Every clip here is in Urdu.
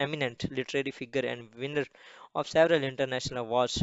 eminent literary figure and winner of several international awards,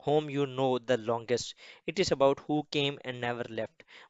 whom you know the longest, it is about who came and never left।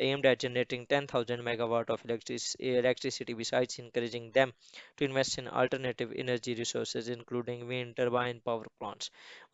aimed at generating 10,000 megawatt of electricity, besides encouraging them to invest in alternative energy resources including wind turbine power plants।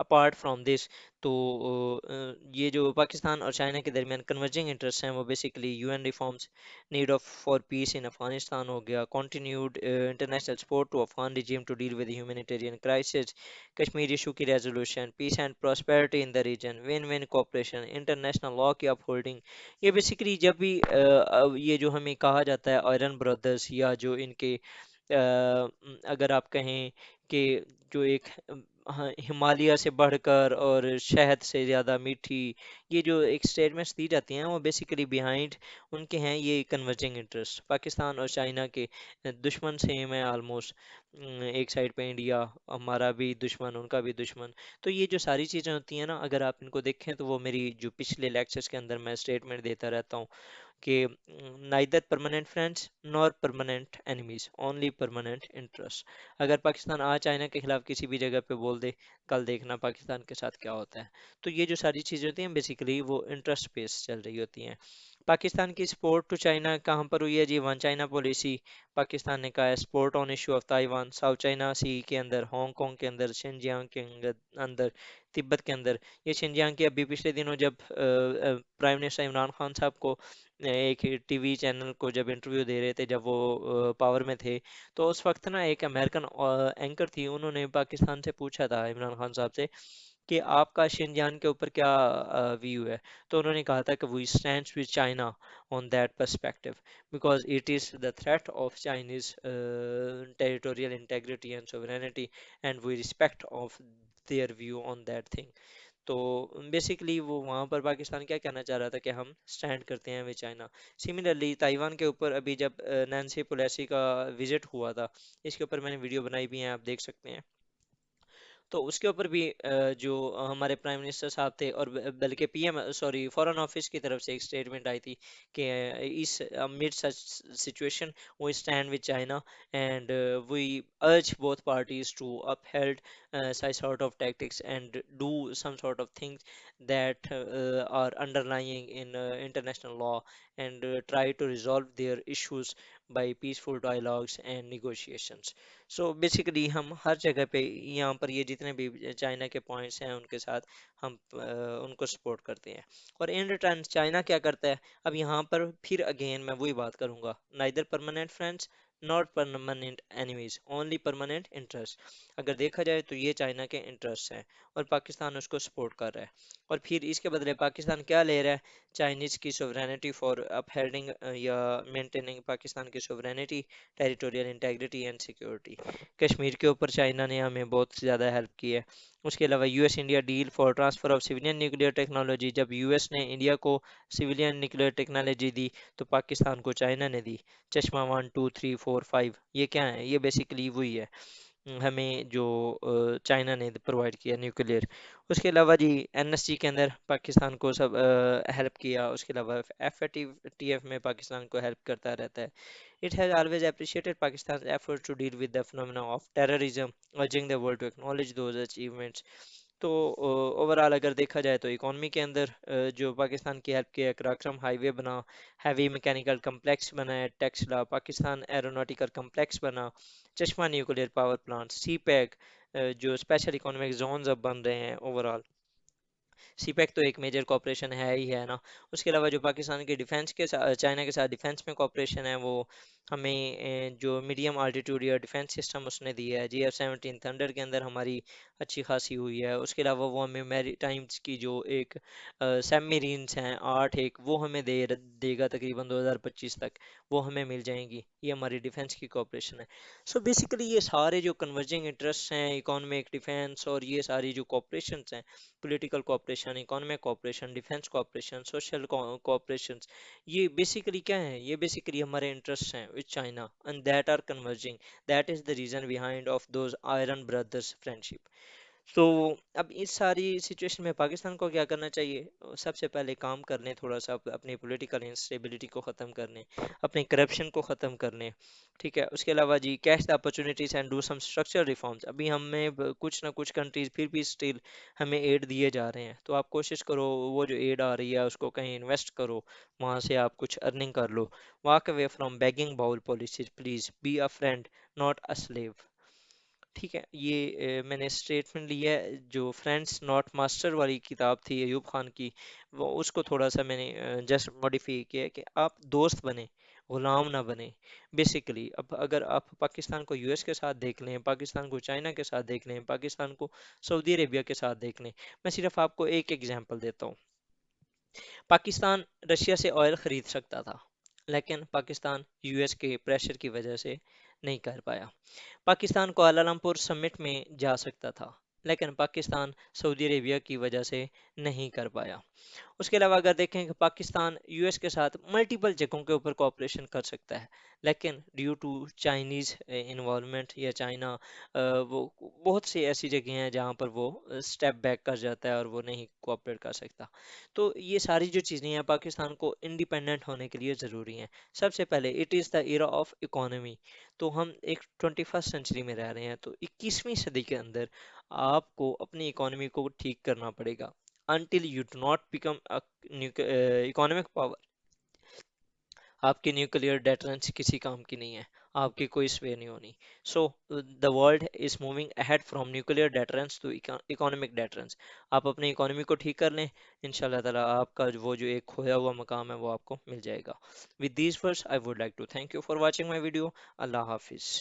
Apart from this تو یہ جو پاکستان اور چائنا کے درمیان کنورجنگ انٹرسٹ ہیں وہ basically U N reforms, need of for peace in Afghanistan ہو گیا، continued international support to Afghan regime to deal with humanitarian crisis, Kashmir issue کی resolution, peace and prosperity in the region, win win cooperation, international law کی اپ ہولڈنگ. یہ بیسیکلی جب بھی یہ جو ہمیں کہا جاتا ہے آئرن برادرز یا جو ان کے اگر آپ کہیں کہ جو ایک ہاں، ہمالیہ سے بڑھ کر اور شہد سے زیادہ میٹھی، یہ جو ایک سٹیٹمنٹس دی جاتی ہیں وہ بیسیکلی بیہائنڈ ان کے ہیں یہ کنورجنگ انٹرسٹ. پاکستان اور چائنا کے دشمن سیم ہے آلموسٹ، ایک سائڈ پہ انڈیا، ہمارا بھی دشمن ان کا بھی دشمن. تو یہ جو ساری چیزیں ہوتی ہیں نا اگر آپ ان کو دیکھیں تو وہ میری جو پچھلے لیکچرز کے اندر میں اسٹیٹمنٹ دیتا رہتا ہوں کہ neither permanent friends nor permanent enemies only permanent interest. اگر پاکستان آج چائنا کے خلاف کسی بھی جگہ پہ بول دے، کل دیکھنا پاکستان کے ساتھ کیا ہوتا ہے. تو یہ جو ساری چیزیں ہوتی ہیں بیسیکلی وہ انٹرسٹ بیس چل رہی ہوتی ہیں. پاکستان کی سپورٹ ٹو چائنا کہاں پر ہوئی ہے جی؟ One China policy. پاکستان نے کہا ہے support on issue of Taiwan, South China Sea کے اندر، ہانگ کانگ کے اندر، شنجیانگ کے اندر، تبت کے اندر. یہ شنجیانگ کی ابھی پچھلے دنوں جب پرائم منسٹر عمران خان صاحب کو ایک ٹی وی چینل کو جب انٹرویو دے رہے تھے جب وہ پاور میں تھے، تو اس وقت نا ایک امریکن اینکر تھی، انہوں نے پاکستان سے پوچھا تھا عمران خان صاحب سے کہ آپ کا شنجان کے اوپر کیا ویو ہے. تو انہوں نے کہا تھا کہ we stands with China on that perspective because it is the threat of Chinese territorial integrity and sovereignty and we respect of their view on that thing. تو بیسیکلی وہ وہاں پر پاکستان کیا کہنا چاہ رہا تھا کہ ہم سٹینڈ کرتے ہیں ود چائنا. سملرلی تائیوان کے اوپر ابھی جب نینسی پولیسی کا وزٹ ہوا تھا، اس کے اوپر میں نے ویڈیو بنائی بھی ہیں، آپ دیکھ سکتے ہیں. تو اس کے اوپر بھی جو ہمارے پرائم منسٹر صاحب تھے اور بلکہ P M sorry foreign office کی طرف سے ایک اسٹیٹمنٹ آئی تھی کہ اس mid such situation we stand with China and we urge both parties to uphold such sort of tactics and do some sort of things that are underlying in international law and try to resolve their issues by peaceful dialogues and negotiations. So basically ہم ہر جگہ پہ یہاں پر یہ جتنے بھی چائنا کے پوائنٹس ہیں ان کے ساتھ ہم ان کو سپورٹ کرتے ہیں. اور ان ریٹرن چائنا کیا کرتا ہے؟ اب یہاں پر پھر اگین میں وہی بات کروں گا، neither permanent friends not permanent enemies only permanent interest. اگر دیکھا جائے تو یہ چائنا کے انٹرسٹ ہیں اور پاکستان اس کو سپورٹ کر رہا ہے. اور پھر اس کے بدلے پاکستان کیا لے رہا ہے؟ چائنیز کی سوورینٹی فار اپ ہیلڈنگ یا مینٹیننگ پاکستان کی sovereignty, territorial integrity and security. Kashmir کے اوپر چائنا نے ہمیں بہت زیادہ ہیلپ کی ہے. اس کے علاوہ U S India deal for transfer of civilian nuclear technology, جب یو ایس نے انڈیا کو سیولین نیوکلیئر ٹیکنالوجی دی تو پاکستان کو چائنا نے دی. چشمہ 1 2 3 4 5 یہ کیا ہے؟ یہ بیسیکلی وہی ہے ہمیں جو چائنا نے پرووائڈ کیا نیوکلیئر. اس کے علاوہ جی این ایس جی کے اندر پاکستان کو سب ہیلپ کیا. اس کے علاوہ ایف اے ٹی ایف میں پاکستان کو ہیلپ کرتا رہتا ہے. It has always appreciated Pakistan's efforts to deal with the phenomena of terrorism, urging the world to acknowledge those achievements. تو اوورال اگر دیکھا جائے تو اکانومی کے اندر جو پاکستان کی ہیلپ کیا، کراکرم ہائی وے بنا، ہیوی میکینیکل کمپلیکس بنا ہے، ٹیکسلا پاکستان ایروناٹیکل کمپلیکس بنا، چشمہ نیوکلیئر پاور پلانٹ، سی پیک جو اسپیشل اکانومک زونز اب بن رہے ہیں اوورال. سی پیک تو ایک میجر کوپریشن ہے ہی ہے نا. اس کے علاوہ جو پاکستان کے ڈیفینس کے ساتھ چائنا کے ساتھ ڈیفینس میں کوپریشن ہے وہ ہمیں جو میڈیم آلٹیٹیوڈ یا ڈیفینس سسٹم اس نے دیا ہے، جی ایف 17 تھنڈر کے اندر ہماری اچھی خاصی ہوئی ہے. اس کے علاوہ وہ ہمیں میری ٹائمز کی جو ایک سیب میرینس ہیں 8 ایک وہ ہمیں دے گا تقریباً 2025 تک، وہ ہمیں مل جائیں گی. یہ ہماری ڈیفینس کی کوپریشن ہے. سو بیسیکلی یہ سارے جو کنورجنگ انٹرسٹ ہیں، اکانومک، ڈیفینس اور یہ ساری جو کوپریشنس ہیں، political cooperation, economic cooperation, defence cooperation, social cooperation, یہ بیسیکلی کیا ہیں؟ یہ بیسیکلی ہمارے انٹرسٹ ہیں with China and that are converging. That is the reason behind of those iron brothers friendship. تو اب اس ساری سچویشن میں پاکستان کو کیا کرنا چاہیے؟ سب سے پہلے کام کرنے تھوڑا سا اپنی پولیٹیکل انسٹیبلٹی کو ختم کرنے، اپنی کرپشن کو ختم کرنے. ٹھیک ہے. اس کے علاوہ جی cash the opportunities and do some structure reforms. ابھی ہمیں کچھ نہ کچھ کنٹریز پھر بھی اسٹل ہمیں ایڈ دیے جا رہے ہیں، تو آپ کوشش کرو وہ جو ایڈ آ رہی ہے اس کو کہیں انویسٹ کرو، وہاں سے آپ کچھ ارننگ کر لو. Walk away from begging bowl policies, please be a friend not a slave. ٹھیک ہے، یہ میں نے اسٹیٹمنٹ لی ہے جو فرینڈس ناٹ ماسٹر والی کتاب تھی ایوب خان کی، وہ اس کو تھوڑا سا میں نے جسٹ ماڈیفائی کیا ہے کہ آپ دوست بنیں، غلام نہ بنیں بیسیکلی. اب اگر آپ پاکستان کو یو ایس کے ساتھ دیکھ لیں، پاکستان کو چائنا کے ساتھ دیکھ لیں، پاکستان کو سعودی عربیہ کے ساتھ دیکھ لیں، میں صرف آپ کو ایک ایگزامپل دیتا ہوں. پاکستان رشیا سے آئل خرید سکتا تھا، لیکن پاکستان یو ایس کے پریشر کی وجہ سے نہیں کر پایا. پاکستان کوالالمپور سمٹ میں جا سکتا تھا، لیکن پاکستان سعودی عربیہ کی وجہ سے نہیں کر پایا. اس کے علاوہ اگر دیکھیں کہ پاکستان یو ایس کے ساتھ ملٹیپل جگہوں کے اوپر کوآپریشن کر سکتا ہے، لیکن ڈیو ٹو چائنیز انوالومنٹ یا چائنا، وہ بہت سی ایسی جگہیں ہیں جہاں پر وہ اسٹیپ بیک کر جاتا ہے اور وہ نہیں کوآپریٹ کر سکتا. تو یہ ساری جو چیزیں ہیں پاکستان کو انڈیپینڈنٹ ہونے کے لیے ضروری ہیں. سب سے پہلے it is the era of economy. تو ہم ایک 21 سینچری میں رہ رہے ہیں، تو 21ویں صدی کے اندر آپ کو اپنی اکانومی کو ٹھیک کرنا پڑے گا. until you do not become a economic power، آپ کی نیوکلیئر ڈیٹرنس کسی کام کی نہیں ہے، آپ کی کوئی سوے نہیں ہونی. So the world is moving ahead from nuclear deterrence to economic deterrence. آپ اپنی اکانومی کو ٹھیک کر لیں، ان شاء اللہ تعالیٰ آپ کا وہ جو ایک کھویا ہوا مقام ہے وہ آپ کو مل جائے گا. With these words I would like to thank you for watching my video. اللہ حافظ.